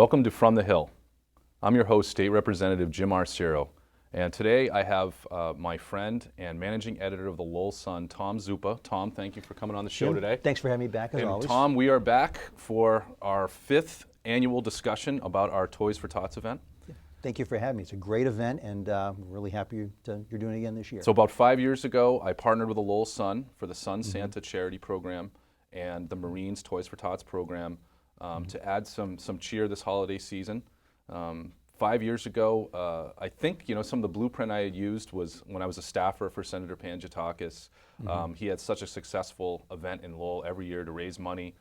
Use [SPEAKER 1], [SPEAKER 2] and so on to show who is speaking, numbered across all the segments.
[SPEAKER 1] Welcome to From the Hill. I'm your host, State Representative Jim Arciero, and today I have my friend and managing editor of the Lowell Sun, Tom Zuppa. Tom, thank you for coming on the show today.
[SPEAKER 2] Thanks for having me back, as
[SPEAKER 1] and
[SPEAKER 2] always.
[SPEAKER 1] Tom, we are back for our 5th annual discussion about our Toys for Tots event.
[SPEAKER 2] Thank you for having me. It's a great event, and we're really happy you're doing it again this year.
[SPEAKER 1] So about 5 years ago, I partnered with the Lowell Sun for the Sun Santa charity program and the Marines Toys for Tots program to add some cheer this holiday season. 5 years ago, I think some of the blueprint I had used was when I was a staffer for Senator Pangiatakis. He had such a successful event in Lowell every year to raise money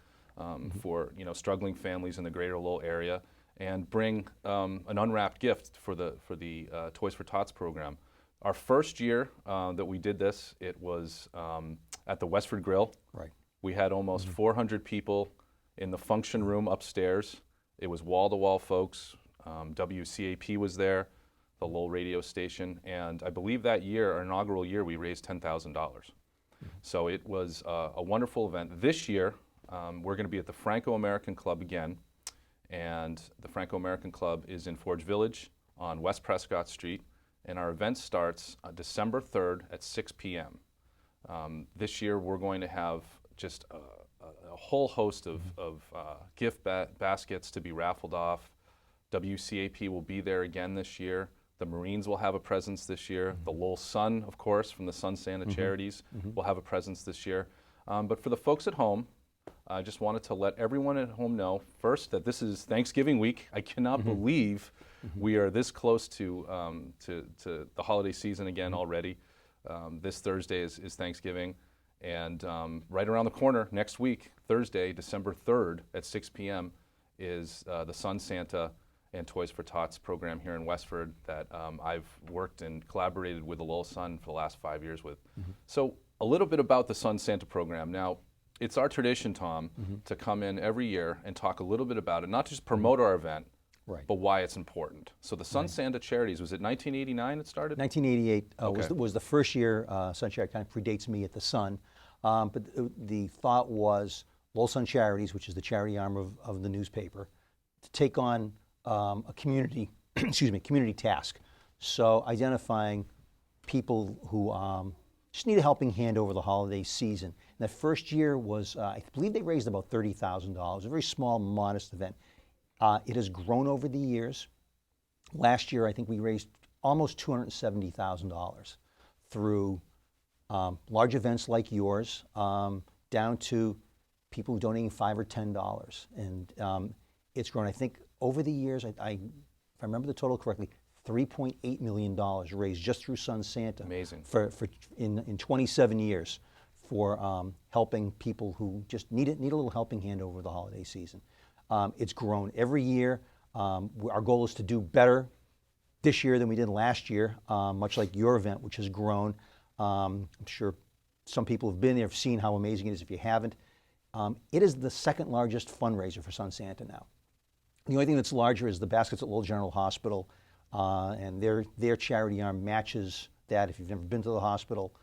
[SPEAKER 1] for struggling families in the Greater Lowell area and bring an unwrapped gift for the Toys for Tots program. Our first year that we did this, it was at the Westford Grill.
[SPEAKER 2] Right.
[SPEAKER 1] We had almost 400 people in the function room upstairs. It was wall-to-wall folks. WCAP was there, the Lowell radio station, and I believe that year, our inaugural year, we raised $10,000. So it was a wonderful event. This year, we're going to be at the Franco-American Club again, and the Franco-American Club is in Forge Village on West Prescott Street, and our event starts December 3rd at 6 p.m. This year, we're going to have just a whole host of gift baskets to be raffled off. WCAP will be there again this year. The Marines will have a presence this year. The Lowell Sun, of course, from the Sun Santa Charities, will have a presence this year. But for the folks at home, I just wanted to let everyone at home know first that this is Thanksgiving week. I cannot believe we are this close to the holiday season again already. This Thursday is Thanksgiving. And right around the corner next week, Thursday, December 3rd at 6 p.m. is the Sun Santa and Toys for Tots program here in Westford that I've worked and collaborated with the Lowell Sun for the last 5 years with. So a little bit about the Sun Santa program. Now, it's our tradition, Tom, to come in every year and talk a little bit about it, not just promote our event, but why it's important. So the Sun Santa Charities, was it 1989 it started?
[SPEAKER 2] 1988 was the first year Sun Charity, kind of predates me at the Sun. But the thought was Lowell Sun Charities, which is the charity arm of the newspaper, to take on a community, community task. So identifying people who just need a helping hand over the holiday season. And that first year was, I believe they raised about $30,000, a very small, modest event. It has grown over the years. Last year, I think we raised almost $270,000 through large events like yours, down to people donating $5 or $10. And it's grown, I think, over the years, if I remember the total correctly, $3.8 million raised just through Sun Santa.
[SPEAKER 1] Amazing.
[SPEAKER 2] In 27 years for helping people who just need a little helping hand over the holiday season. It's grown every year. Our goal is to do better this year than we did last year, much like your event, which has grown. I'm sure some people have been there, have seen how amazing it is if you haven't. It is the second largest fundraiser for Sun Santa now. The only thing that's larger is the baskets at Lowell General Hospital, and their charity arm matches that if you've never been to the hospital.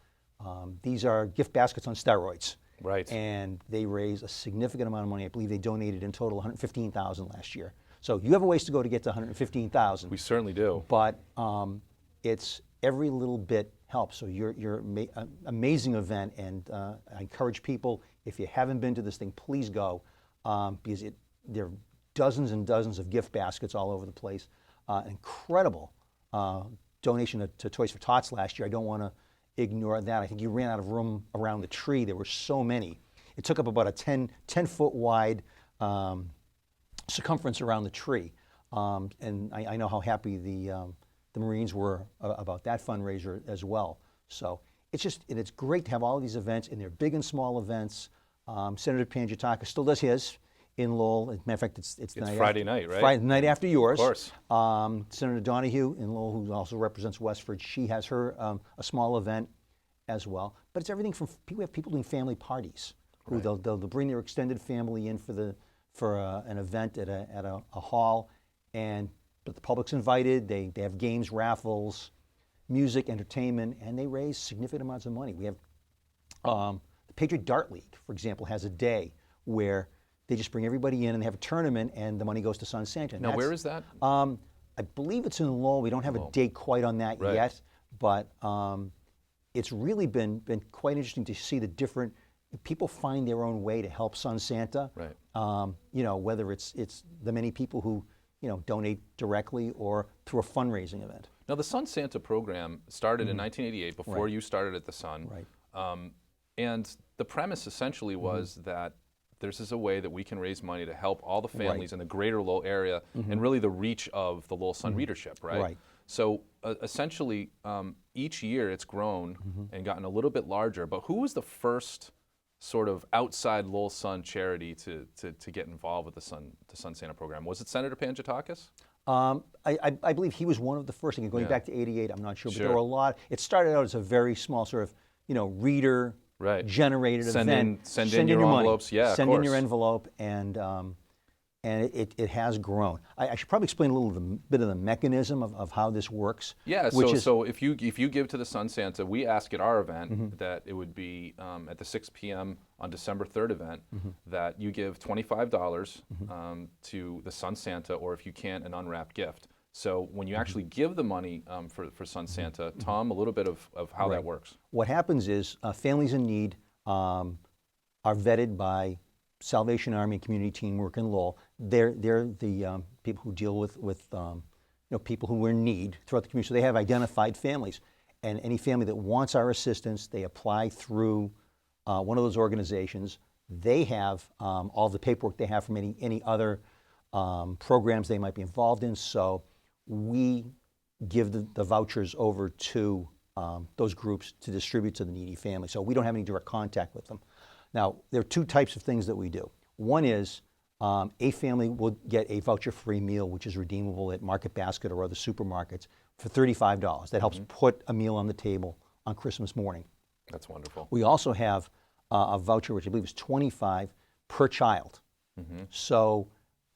[SPEAKER 2] These are gift baskets on steroids.
[SPEAKER 1] Right. And
[SPEAKER 2] they raise a significant amount of money. I believe they donated in total $115,000 last year. So you have a ways to go to get to $115,000.
[SPEAKER 1] We certainly do.
[SPEAKER 2] But it's every little bit helps. So you're an amazing event, and I encourage people, if you haven't been to this thing, please go, because there are dozens and dozens of gift baskets all over the place. Incredible donation to Toys for Tots last year. I don't want to ignore that. I think you ran out of room around the tree. There were so many. It took up about a 10-foot wide circumference around the tree. And I know how happy the Marines were about that fundraiser as well. So it's great to have all of these events, and they're big and small events. Senator Pangiatakis still does his in Lowell. As a matter of fact, it's
[SPEAKER 1] Friday night, right?
[SPEAKER 2] Friday night after yours.
[SPEAKER 1] Of course.
[SPEAKER 2] Senator Donahue in Lowell, who also represents Westford, she has her a small event as well. But it's everything from we have people doing family parties who they'll bring their extended family in for an event at a hall, but the public's invited. They have games, raffles, music, entertainment, and they raise significant amounts of money. We have the Patriot Dart League, for example, has a day where They just bring everybody in and they have a tournament, and the money goes to Sun Santa. And
[SPEAKER 1] Now, where is that?
[SPEAKER 2] I believe it's in Lowell. We don't have a date quite on that
[SPEAKER 1] Right.
[SPEAKER 2] yet, but it's really been quite interesting to see the different people find their own way to help Sun Santa.
[SPEAKER 1] Right.
[SPEAKER 2] You know, whether it's the many people who donate directly or through a fundraising event.
[SPEAKER 1] Now, the Sun Santa program started in 1988, before
[SPEAKER 2] Right.
[SPEAKER 1] you started at the Sun.
[SPEAKER 2] Right.
[SPEAKER 1] And the premise essentially was that this is a way that we can raise money to help all the families in the Greater Lowell area and really the reach of the Lowell Sun readership, right?
[SPEAKER 2] Right.
[SPEAKER 1] So essentially, each year it's grown and gotten a little bit larger. But who was the first sort of outside Lowell Sun charity to get involved with the Sun Santa program? Was it Senator Pangiatakis?
[SPEAKER 2] I believe he was one of the first. Again, going
[SPEAKER 1] Yeah.
[SPEAKER 2] back to '88, I'm not sure, but
[SPEAKER 1] Sure.
[SPEAKER 2] there were a lot. It started out as a very small sort of reader
[SPEAKER 1] Right.
[SPEAKER 2] generated
[SPEAKER 1] Send
[SPEAKER 2] event.
[SPEAKER 1] in your
[SPEAKER 2] money.
[SPEAKER 1] envelopes. Yeah, of
[SPEAKER 2] Send in your
[SPEAKER 1] course.
[SPEAKER 2] envelope, and it has grown. I should probably explain a little bit of the mechanism of how this works.
[SPEAKER 1] Yeah,
[SPEAKER 2] which
[SPEAKER 1] so if you give to the Sun Santa, we ask at our event that it would be at the 6 p.m. on December 3rd event that you give $25 to the Sun Santa, or if you can, an unwrapped gift. So when you actually give the money for Sun Santa, Tom, a little bit of how that works.
[SPEAKER 2] What happens is families in need are vetted by Salvation Army Community Teamwork in Lowell. They're the people who deal with people who are in need throughout the community. So they have identified families, and any family that wants our assistance, they apply through one of those organizations. They have all the paperwork they have from any other programs they might be involved in. So we give the vouchers over to those groups to distribute to the needy family. So we don't have any direct contact with them. Now, there are two types of things that we do. One is a family will get a voucher-free meal, which is redeemable at Market Basket or other supermarkets for $35. That helps put a meal on the table on Christmas morning.
[SPEAKER 1] That's wonderful.
[SPEAKER 2] We also have a voucher, which I believe is $25 per child. So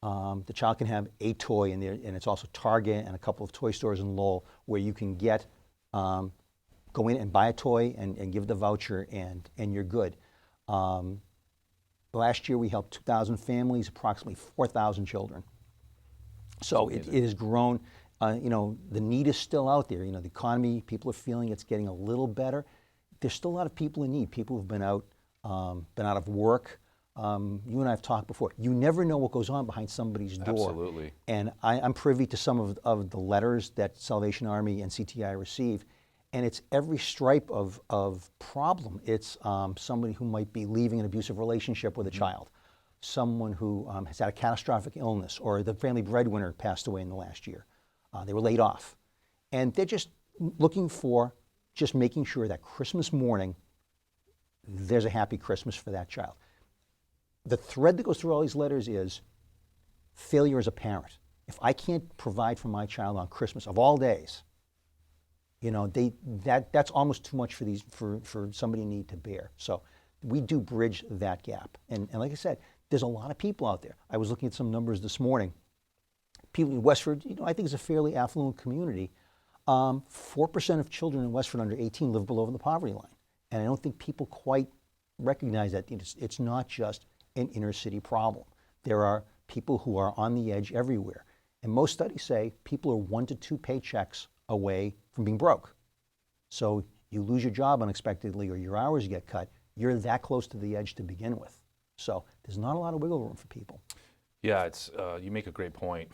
[SPEAKER 2] the child can have a toy in there, and it's also Target and a couple of toy stores in Lowell where you can get, go in and buy a toy and give the voucher, and you're good. Last year we helped 2,000 families, approximately 4,000 children. So it has grown. The need is still out there. The economy, people are feeling it's getting a little better. There's still a lot of people in need. People who've been out of work. You and I have talked before. You never know what goes on behind somebody's door.
[SPEAKER 1] Absolutely.
[SPEAKER 2] And I'm privy to some of the letters that Salvation Army and CTI receive, and it's every stripe of problem. It's somebody who might be leaving an abusive relationship with a child, someone who has had a catastrophic illness, or the family breadwinner passed away in the last year. They were laid off. And they're just looking for just making sure that Christmas morning there's a happy Christmas for that child. The thread that goes through all these letters is failure as a parent. If I can't provide for my child on Christmas of all days, that's almost too much for somebody in need to bear. So we do bridge that gap. And like I said, there's a lot of people out there. I was looking at some numbers this morning. People in Westford, I think it's a fairly affluent community. 4% of children in Westford under 18 live below the poverty line. And I don't think people quite recognize that it's not just an inner city problem. There are people who are on the edge everywhere. And most studies say people are 1 to 2 paychecks away from being broke. So you lose your job unexpectedly or your hours get cut, you're that close to the edge to begin with. So there's not a lot of wiggle room for people.
[SPEAKER 1] Yeah, it's you make a great point.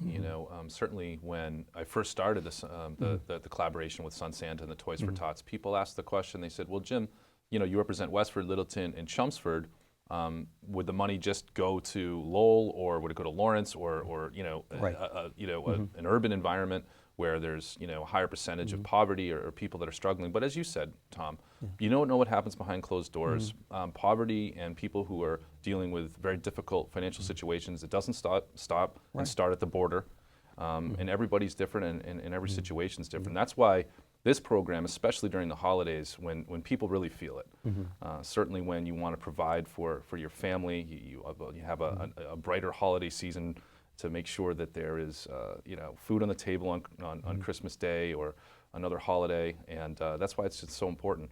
[SPEAKER 1] Certainly when I first started this, the collaboration with Sun Santa and the Toys for Tots, people asked the question. They said, "Well, Jim, you represent Westford, Littleton, and Chelmsford. Would the money just go to Lowell, or would it go to Lawrence, or
[SPEAKER 2] Right.
[SPEAKER 1] an urban environment where there's a higher percentage of poverty or people that are struggling?" But as you said, Tom, you don't know what happens behind closed doors. Poverty and people who are dealing with very difficult financial situations, it doesn't stop and start at the border. And everybody's different, and every situation's different. That's why this program, especially during the holidays, when people really feel it, certainly when you want to provide for your family, you have a brighter holiday season to make sure that there is food on the table on Christmas Day or another holiday, and that's why it's just so important.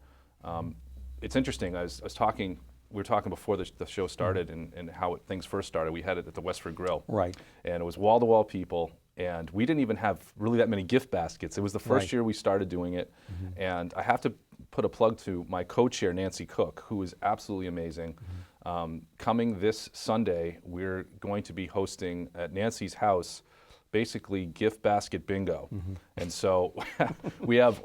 [SPEAKER 1] It's interesting. I was talking we were talking before the show started and how things first started. We had it at the Westford Grill.
[SPEAKER 2] Right.
[SPEAKER 1] And it was wall-to-wall people. And we didn't even have really that many gift baskets. It was the first year we started doing it. And I have to put a plug to my co-chair, Nancy Cook, who is absolutely amazing. Coming this Sunday, we're going to be hosting at Nancy's house basically gift basket bingo. And so we have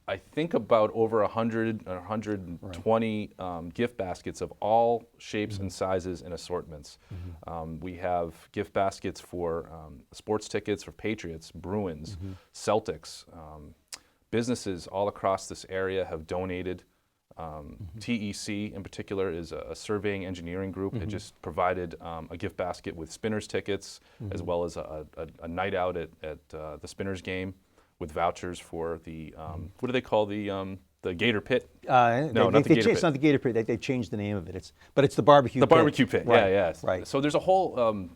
[SPEAKER 1] I think about over 100 or 120 gift baskets of all shapes and sizes and assortments. We have gift baskets for sports tickets for Patriots, Bruins, Celtics. Businesses all across this area have donated. TEC in particular is a surveying engineering group. It just provided a gift basket with Spinners tickets as well as a night out at the Spinners game with vouchers for the, what do they call the Gator Pit?
[SPEAKER 2] No,
[SPEAKER 1] not the Gator Pit.
[SPEAKER 2] It's not the Gator Pit. They changed the name of it. But it's the barbecue
[SPEAKER 1] The
[SPEAKER 2] pit.
[SPEAKER 1] barbecue pit,
[SPEAKER 2] Right.
[SPEAKER 1] yeah.
[SPEAKER 2] Right.
[SPEAKER 1] So there's a whole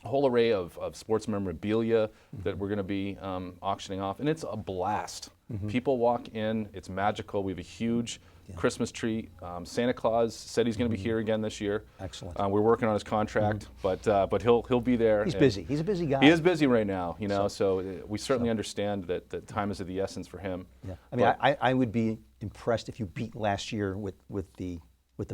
[SPEAKER 1] array of sports memorabilia that we're going to be auctioning off, and it's a blast. People walk in, it's magical. We have a huge Christmas tree. Santa Claus said he's going to be here again this year.
[SPEAKER 2] Excellent.
[SPEAKER 1] We're working on his contract, but he'll be there.
[SPEAKER 2] He's busy. He's a busy guy.
[SPEAKER 1] He is busy right now, you know. So we certainly understand that time is of the essence for him.
[SPEAKER 2] Yeah. I mean, I would be impressed if you beat last year with the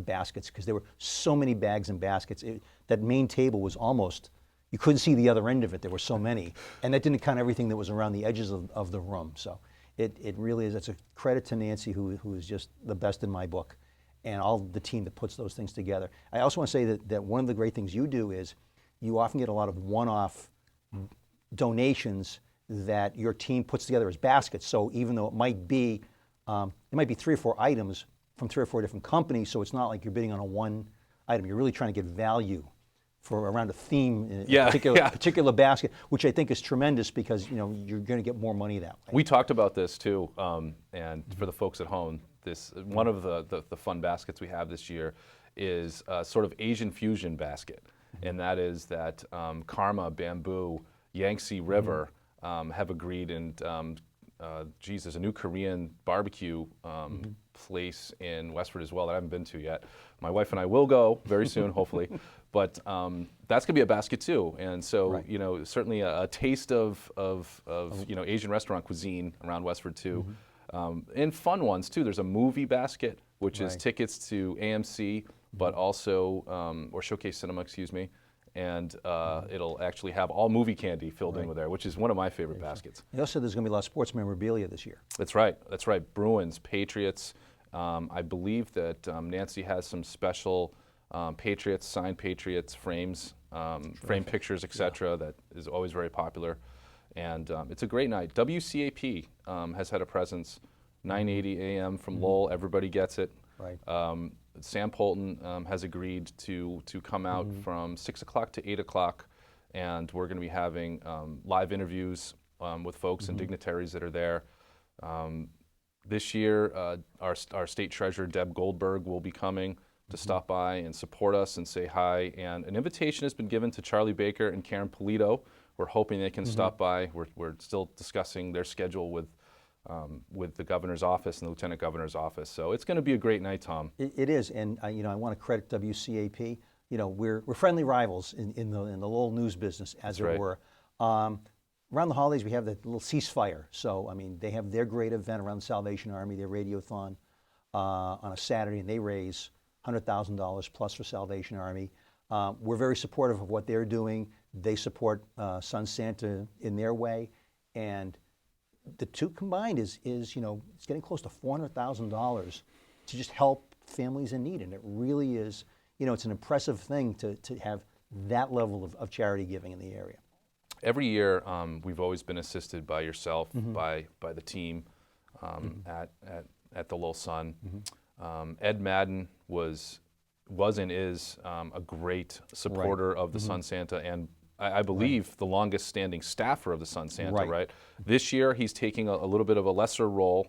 [SPEAKER 2] baskets, because there were so many bags and baskets. That main table was almost, you couldn't see the other end of it. There were so many, and that didn't count everything that was around the edges of the room. So it really is. It's a credit to Nancy, who is just the best in my book, and all the team that puts those things together. I also want to say that one of the great things you do is you often get a lot of one-off donations that your team puts together as baskets. So even though it might be 3 or 4 items from 3 or 4 different companies, so it's not like you're bidding on a one item. You're really trying to get value for around a theme in a particular basket, which I think is tremendous, because you're going to get more money that way.
[SPEAKER 1] We talked about this too, and for the folks at home, one of the fun baskets we have this year is a sort of Asian fusion basket, and that is that Karma, Bamboo, Yangtze River have agreed, and there's a new Korean barbecue place in Westford as well that I haven't been to yet. My wife and I will go very soon, hopefully. But that's going to be a basket too, and so certainly a taste of Asian restaurant cuisine around Westford too, and fun ones too. There's a movie basket, which is tickets to AMC, but also or Showcase Cinema, excuse me, and it'll actually have all movie candy filled in with there, which is one of my favorite baskets.
[SPEAKER 2] You also, there's going to be a lot of sports memorabilia this year.
[SPEAKER 1] That's right. Bruins, Patriots. I believe that Nancy has some special signed Patriots frames, frame pictures, etc. That is always very popular, and it's a great night. WCAP has had a presence, 9:80 a.m. from Lowell. Everybody gets it.
[SPEAKER 2] Right.
[SPEAKER 1] Sam Polton has agreed to come out from 6 o'clock to 8 o'clock, and we're going to be having live interviews with folks and dignitaries that are there. This year, our state treasurer, Deb Goldberg, will be coming to stop by and support us and say hi. And an invitation has been given to Charlie Baker and Karen Polito. We're hoping they can stop by. We're still discussing their schedule with the governor's office and the lieutenant governor's office. So it's going to be a great night, Tom.
[SPEAKER 2] It is, and I want to credit WCAP. We're friendly rivals in the Lowell news business, as it were. Around the holidays, we have the little ceasefire. So, I mean, they have their great event around the Salvation Army, their radiothon on a Saturday, and they raise $100,000 plus for Salvation Army. We're very supportive of what they're doing. They support Son Santa in their way, and the two combined is it's getting close to $400,000 to just help families in need, and it really is. It's an impressive thing to have that level of charity giving in the area.
[SPEAKER 1] Every year, we've always been assisted by yourself, by the team at the Lowell Sun. Ed Madden was and is a great supporter of the Sun Santa, and I believe the longest standing staffer of the Sun Santa, right? This year he's taking a little bit of a lesser role,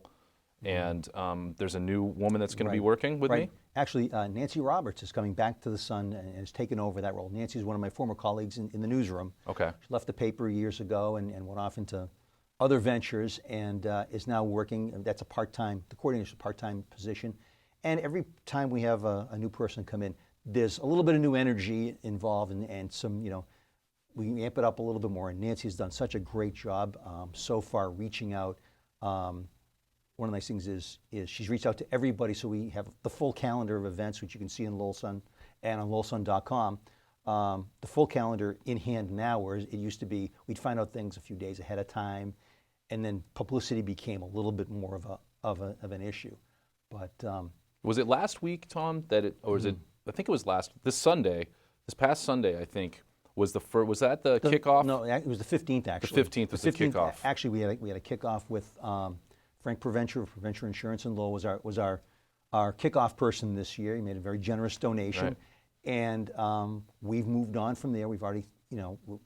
[SPEAKER 1] and there's a new woman that's going to be working with me.
[SPEAKER 2] Actually, Nancy Roberts is coming back to the Sun and has taken over that role. Nancy is one of my former colleagues in the newsroom.
[SPEAKER 1] Okay.
[SPEAKER 2] She left the paper years ago and went off into other ventures, and is now working. That's a part-time, the coordinator's a part-time position. And every time we have a new person come in, there's a little bit of new energy involved, and some, we amp it up a little bit more. And Nancy has done such a great job so far reaching out. One of the nice things is she's reached out to everybody, so we have the full calendar of events, which you can see in Lowell Sun and on lowellsun.com. The full calendar in hand now, whereas it used to be we'd find out things a few days ahead of time, and then publicity became a little bit more of an issue. But
[SPEAKER 1] was it last week, Tom, or was it? I think it was this past Sunday, I think. Was that the kickoff?
[SPEAKER 2] No, it was the 15th actually.
[SPEAKER 1] The 15th was the kickoff.
[SPEAKER 2] Actually, we had a kickoff with Frank Provencher of Provencher Insurance in Lowell was our kickoff person this year. He made a very generous donation,
[SPEAKER 1] right.
[SPEAKER 2] And we've moved on from there. We've already,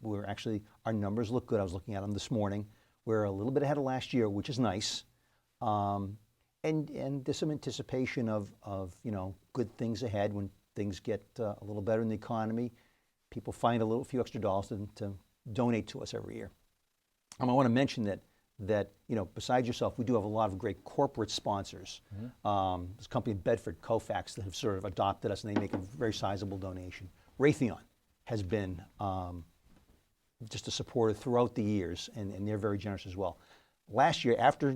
[SPEAKER 2] we're actually, our numbers look good. I was looking at them this morning. We're a little bit ahead of last year, which is nice, and there's some anticipation of good things ahead when things get a little better in the economy. People find a few extra dollars to donate to us every year. I want to mention that besides yourself, we do have a lot of great corporate sponsors. Mm-hmm. There's a company in Bedford, Kofax, that have sort of adopted us, and they make a very sizable donation. Raytheon has been just a supporter throughout the years, and they're very generous as well. Last year, after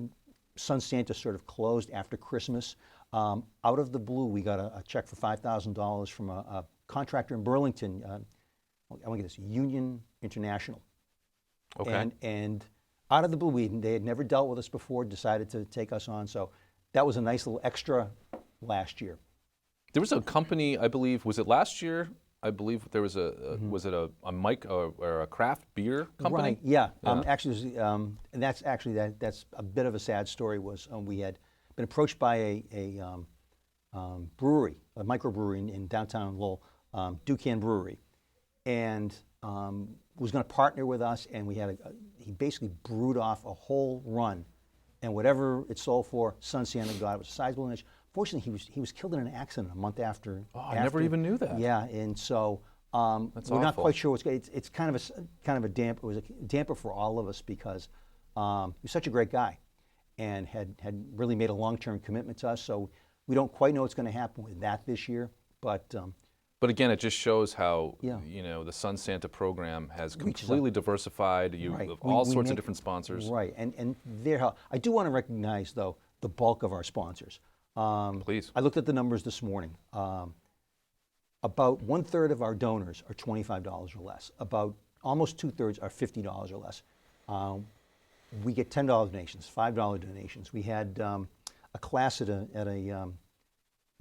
[SPEAKER 2] Sun Santa sort of closed after Christmas, out of the blue, we got a check for $5,000 from a contractor in Burlington. I want to get this, Union International.
[SPEAKER 1] Okay.
[SPEAKER 2] And out of the blue, they had never dealt with us before, decided to take us on. So that was a nice little extra last year.
[SPEAKER 1] There was a company, I believe, was it last year? I believe there was was it a mic or a craft beer company?
[SPEAKER 2] Right, yeah. Actually, and that's a bit of a sad story. Was we had been approached by a brewery, a microbrewery in downtown Lowell, Ducan Brewery, and was going to partner with us, and he basically brewed off a whole run, and whatever it sold for, Sun Santa got it. Was a sizable image. Fortunately, he was killed in an accident a month after.
[SPEAKER 1] Oh, I never even knew that.
[SPEAKER 2] Yeah, and so
[SPEAKER 1] That's
[SPEAKER 2] we're
[SPEAKER 1] awful.
[SPEAKER 2] not quite sure what's going. It's kind of a damper. It was a damper for all of us because he was such a great guy, and had really made a long-term commitment to us. So we don't quite know what's going to happen with that this year, but.
[SPEAKER 1] But again, it just shows how
[SPEAKER 2] Yeah.
[SPEAKER 1] The Sun Santa program has
[SPEAKER 2] Reaches
[SPEAKER 1] completely diversified. You
[SPEAKER 2] Right.
[SPEAKER 1] have all sorts of
[SPEAKER 2] make-
[SPEAKER 1] different sponsors.
[SPEAKER 2] Right, and their help. I do want to recognize, though, the bulk of our sponsors.
[SPEAKER 1] Please.
[SPEAKER 2] I looked at the numbers this morning. About 1/3 of our donors are $25 or less. About almost 2/3 are $50 or less. We get $10 donations, $5 donations. We had a class at a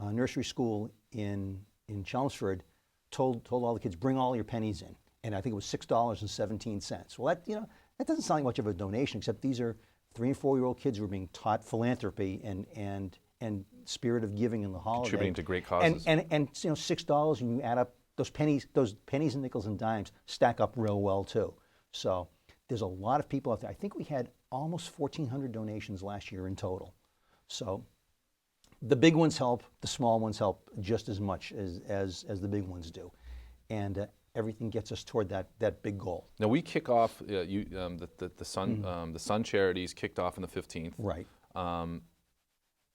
[SPEAKER 2] nursery school in Chelmsford told all the kids, bring all your pennies in, and I think it was $6.17. Well, that doesn't sound like much of a donation, except these are 3- and 4-year-old kids who are being taught philanthropy and spirit of giving in the holiday.
[SPEAKER 1] Contributing to great causes.
[SPEAKER 2] And $6, and you add up those pennies and nickels and dimes stack up real well too. So there's a lot of people out there. I think we had almost 1,400 donations last year in total. So the big ones help, the small ones help just as much as the big ones do. And everything gets us toward that big goal.
[SPEAKER 1] Now we kick off the Sun Charities kicked off on the 15th.
[SPEAKER 2] Right.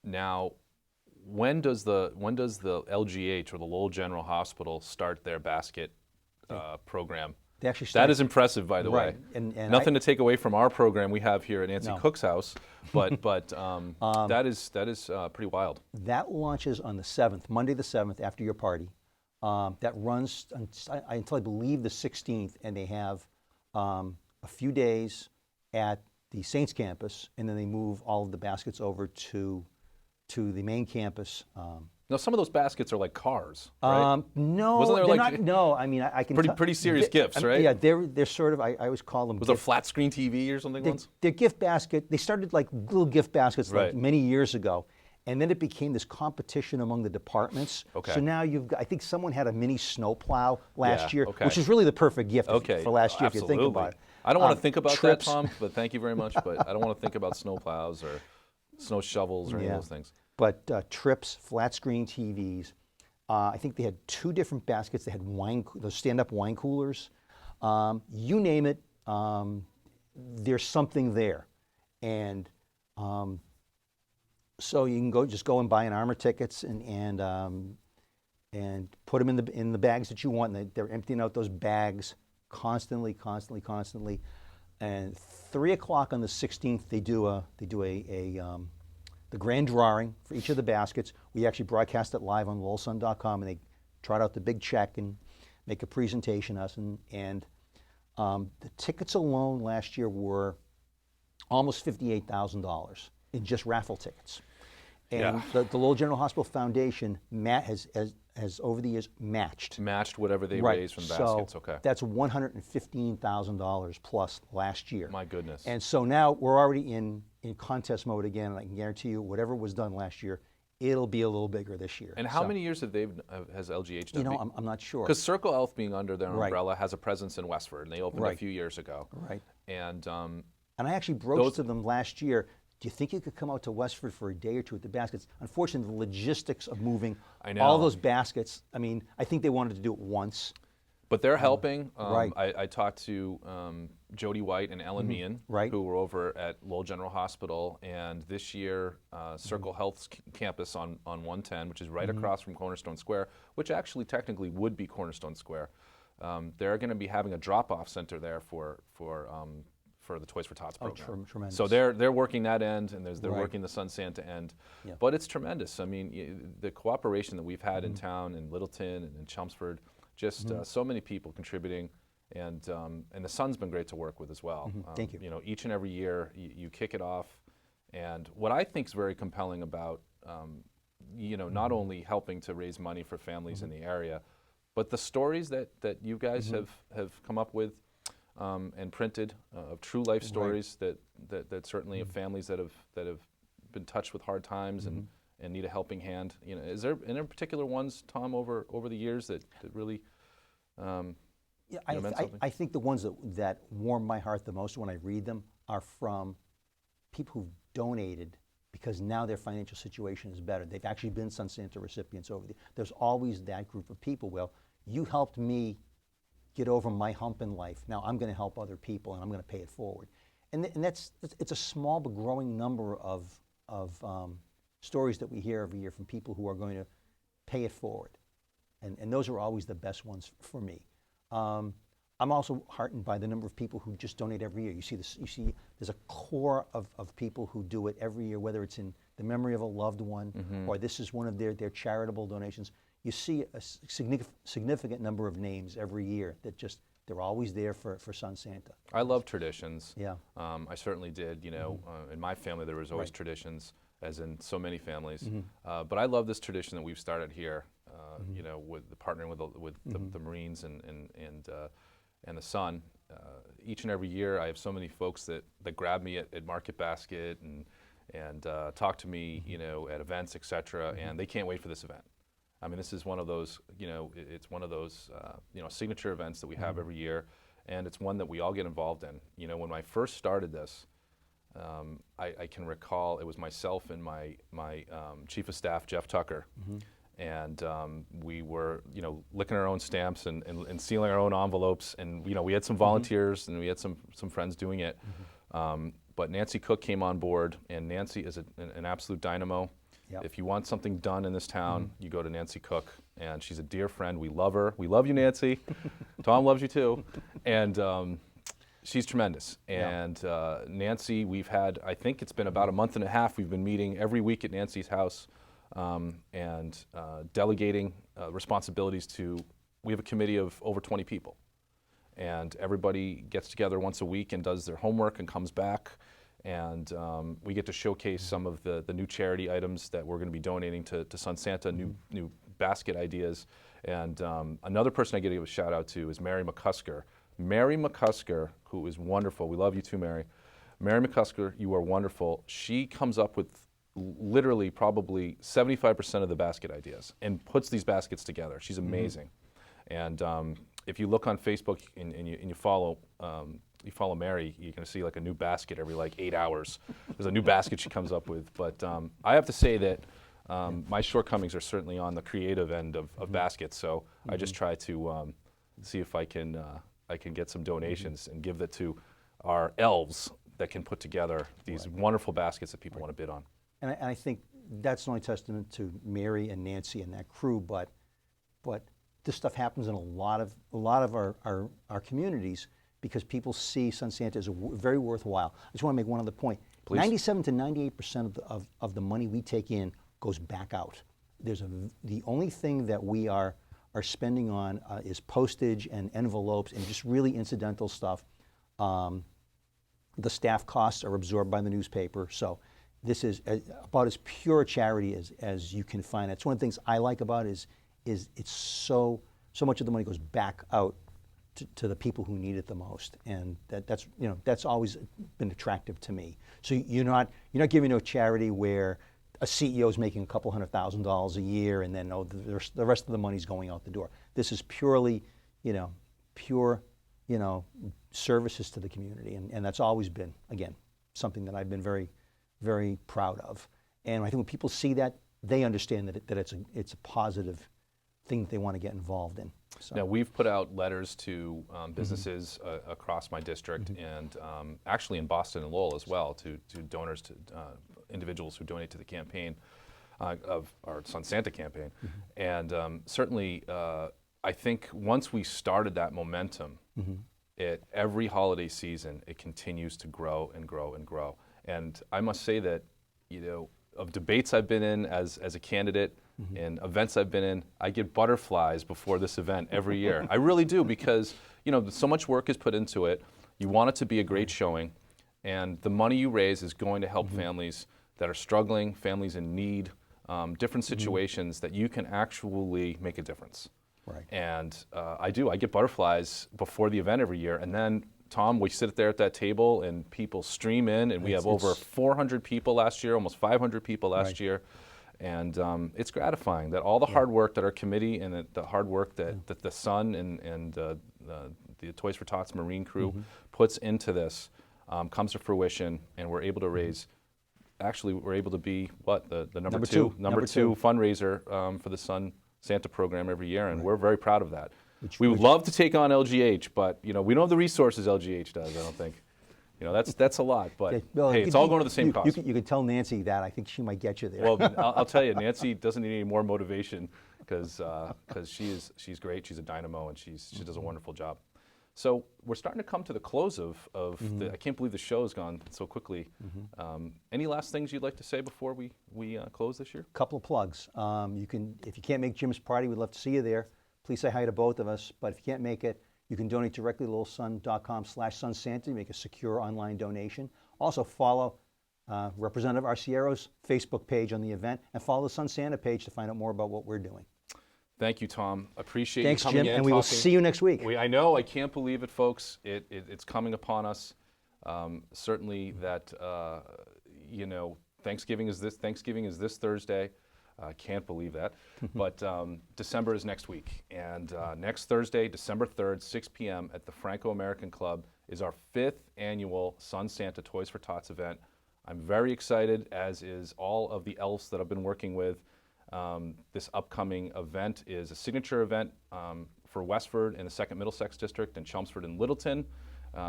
[SPEAKER 1] Now, when does the LGH or the Lowell General Hospital start their basket program?
[SPEAKER 2] They actually
[SPEAKER 1] That is impressive, by the
[SPEAKER 2] Right.
[SPEAKER 1] way.
[SPEAKER 2] And
[SPEAKER 1] Nothing to take away from our program we have here at Nancy
[SPEAKER 2] No.
[SPEAKER 1] Cook's house, but that is pretty wild.
[SPEAKER 2] That launches on the 7th, Monday the 7th, after your party. That runs until I believe the 16th, and they have a few days at the Saints campus, and then they move all of the baskets over to the main campus.
[SPEAKER 1] Now, some of those baskets are like cars, right?
[SPEAKER 2] No,
[SPEAKER 1] Wasn't there
[SPEAKER 2] they're
[SPEAKER 1] like-
[SPEAKER 2] not. No, I mean I can.
[SPEAKER 1] Pretty serious gifts, right?
[SPEAKER 2] Yeah, they're sort of. I always call them.
[SPEAKER 1] Was there a flat screen TV or something once?
[SPEAKER 2] They're gift basket. They started like little gift baskets like
[SPEAKER 1] Right.
[SPEAKER 2] many years ago, and then it became this competition among the departments.
[SPEAKER 1] Okay.
[SPEAKER 2] So now you've got. I think someone had a mini snowplow last
[SPEAKER 1] Yeah,
[SPEAKER 2] year,
[SPEAKER 1] okay.
[SPEAKER 2] which is really the perfect gift
[SPEAKER 1] Okay.
[SPEAKER 2] for last year if you think
[SPEAKER 1] absolutely.
[SPEAKER 2] about it.
[SPEAKER 1] I don't want to think about
[SPEAKER 2] trips.
[SPEAKER 1] that, Tom, but thank you very much. But I don't want to think about snow plows or snow shovels or any
[SPEAKER 2] Yeah.
[SPEAKER 1] of those things.
[SPEAKER 2] But trips, flat screen TVs. I think they had 2 different baskets. They had those stand-up wine coolers. You name it, there's something there. And So you can just go and buy an armor tickets and put them in the bags that you want. And they're emptying out those bags constantly. And 3 o'clock on the 16th, they do the grand drawing for each of the baskets. We actually broadcast it live on lowellsun.com, and they trot out the big check and make a presentation us. And the tickets alone last year were almost $58,000 in just raffle tickets. And the Lowell General Hospital Foundation has over the years matched
[SPEAKER 1] whatever they raise from baskets.
[SPEAKER 2] So
[SPEAKER 1] okay,
[SPEAKER 2] that's $115,000 plus last year.
[SPEAKER 1] My goodness.
[SPEAKER 2] And so now we're already in contest mode again, and I can guarantee you whatever was done last year, it'll be a little bigger this year.
[SPEAKER 1] And how many years has LGH done?
[SPEAKER 2] You know, I'm not sure.
[SPEAKER 1] Because Circle Health, being under their umbrella, has a presence in Westford, and they opened a few years ago.
[SPEAKER 2] Right.
[SPEAKER 1] And
[SPEAKER 2] I actually broached to them last year, do you think you could come out to Westford for a day or two with the baskets? Unfortunately, the logistics of moving all those baskets, I mean, I think they wanted to do it once.
[SPEAKER 1] But they're helping.
[SPEAKER 2] Right.
[SPEAKER 1] I talked to Jody White and Ellen Meehan, who were over at Lowell General Hospital, and this year Circle Health's campus on 110, which is right across from Cornerstone Square, which actually technically would be Cornerstone Square. They're going to be having a drop-off center there for the Toys for Tots program.
[SPEAKER 2] Tremendous.
[SPEAKER 1] So they're working that end, and they're working the Sun Santa end.
[SPEAKER 2] Yeah.
[SPEAKER 1] But it's tremendous. I mean, the cooperation that we've had in town, in Littleton and in Chelmsford, just so many people contributing, and the Sun's been great to work with as well.
[SPEAKER 2] Thank you.
[SPEAKER 1] You know, each and every year you kick it off, and what I think is very compelling about you know, not only helping to raise money for families in the area, but the stories that you guys have come up with and printed of true life stories that certainly of families that have been touched with hard times and need a helping hand. You know, is there any particular ones, Tom, over the years that really meant something?
[SPEAKER 2] I think the ones that warm my heart the most when I read them are from people who've donated because now their financial situation is better. They've actually been Sun Santa recipients over the years. There's always that group of people. Well, you helped me get over my hump in life. Now I'm going to help other people, and I'm going to pay it forward. And it's a small but growing number of stories that we hear every year from people who are going to pay it forward. And those are always the best ones for me. I'm also heartened by the number of people who just donate every year. You see there's a core of people who do it every year, whether it's in the memory of a loved one or this is one of their charitable donations. You see a significant number of names every year that they're always there for Sun Santa.
[SPEAKER 1] I love traditions.
[SPEAKER 2] Yeah.
[SPEAKER 1] I certainly did. You know, in my family there was always traditions, as in so many families. But I love this tradition that we've started here. You know, with partnering with the Marines and the Sun. Each and every year, I have so many folks that grab me at Market Basket and talk to me, you know, at events, etc. And they can't wait for this event. I mean, this is one of those, you know, it's one of those, you know, signature events that we have every year, and it's one that we all get involved in. You know, when I first started this, I can recall it was myself and my chief of staff, Jeff Tucker, and we were, you know, licking our own stamps and sealing our own envelopes, and you know, we had some volunteers and we had some friends doing it, but Nancy Cook came on board, and Nancy is an absolute dynamo. Yep. If you want something done in this town, you go to Nancy Cook, and she's a dear friend. We love her. We love you, Nancy. Tom loves you too, and she's tremendous. And Nancy, we've had, I think it's been about a month and a half, we've been meeting every week at Nancy's house and delegating responsibilities to, we have a committee of over 20 people. And everybody gets together once a week and does their homework and comes back. And we get to showcase some of the new charity items that we're going to be donating to Sun Santa, new basket ideas. And another person I get to give a shout out to is Mary McCusker. Mary McCusker, who is wonderful. We love you too, Mary. Mary McCusker, you are wonderful. She comes up with literally probably 75% of the basket ideas and puts these baskets together. She's amazing. And if you look on Facebook and you follow Mary, you're going to see like a new basket every like 8 hours. There's a new basket she comes up with. But I have to say that my shortcomings are certainly on the creative end of baskets. So I just try to see if I can get some donations and give that to our elves that can put together these wonderful baskets that people want to bid on.
[SPEAKER 2] And I think that's the only testament to Mary and Nancy and that crew. But this stuff happens in a lot of our communities because people see Sun Santa as very worthwhile. I just want to make one other point.
[SPEAKER 1] Please.
[SPEAKER 2] 97 to 98% of the money we take in goes back out. The only thing that we are spending on is postage and envelopes and just really incidental stuff. The staff costs are absorbed by the newspaper, so this is about as pure a charity as you can find. That's one of the things I like about it is it's so much of the money goes back out to the people who need it the most, and that's always been attractive to me. So you're not giving to a charity where a CEO is making a couple $100,000 a year, and then the rest of the money's going out the door. This is purely, pure, services to the community, and that's always been, again, something that I've been very, very proud of. And I think when people see that, they understand that it's a positive thing that they want to get involved in. So.
[SPEAKER 1] Now, we've put out letters to businesses across my district and actually in Boston and Lowell as well to donors, to individuals who donate to the campaign of our Sun Santa campaign. And certainly, I think once we started that momentum, every holiday season, it continues to grow and grow and grow. And I must say that, of debates I've been in as a candidate, and events I've been in, I get butterflies before this event every year. I really do, because so much work is put into it. You want it to be a great showing, and the money you raise is going to help families that are struggling, families in need, different situations that you can actually make a difference.
[SPEAKER 2] Right.
[SPEAKER 1] And I get butterflies before the event every year, and then Tom, we sit there at that table and people stream in, and we have over 400 people last year, almost 500 people last year. And it's gratifying that all the hard work that our committee and the hard work that the Sun and the Toys for Tots Marine crew puts into this comes to fruition, and we're able to raise, actually we're able to be the number two fundraiser for the Sun Santa program every year, and we're very proud of that. We would love to take on LGH, but we don't have the resources LGH does, I don't think. That's a lot, but hey, it's all going to the same cause.
[SPEAKER 2] You could tell Nancy that. I think she might get you there.
[SPEAKER 1] Well, I'll tell you, Nancy doesn't need any more motivation because she's great. She's a dynamo, and she does a wonderful job. So we're starting to come to the close of I can't believe the show has gone so quickly. Any last things you'd like to say before we close this year?
[SPEAKER 2] Couple of plugs. If you can't make Jim's party, we'd love to see you there. Please say hi to both of us. But if you can't make it, you can donate directly to littlesun.com/sunsanta. You make a secure online donation. Also follow Representative Arciero's Facebook page on the event, and follow the Sun Santa page to find out more about what we're doing.
[SPEAKER 1] Thank you, Tom. Appreciate
[SPEAKER 2] Thanks,
[SPEAKER 1] you coming
[SPEAKER 2] Jim,
[SPEAKER 1] in.
[SPEAKER 2] and we will see you next week.
[SPEAKER 1] I know. I can't believe it, folks. It's coming upon us. Certainly that Thanksgiving is this Thursday. I can't believe that. But December is next week. And next Thursday, December 3rd, 6 p.m. at the Franco-American Club is our 5th annual Sun Santa Toys for Tots event. I'm very excited, as is all of the elves that I've been working with. This upcoming event is a signature event for Westford and the 2nd Middlesex District, and Chelmsford and Littleton.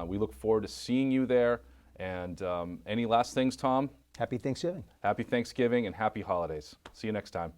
[SPEAKER 1] We look forward to seeing you there. And any last things, Tom?
[SPEAKER 2] Happy Thanksgiving.
[SPEAKER 1] Happy Thanksgiving and happy holidays. See you next time.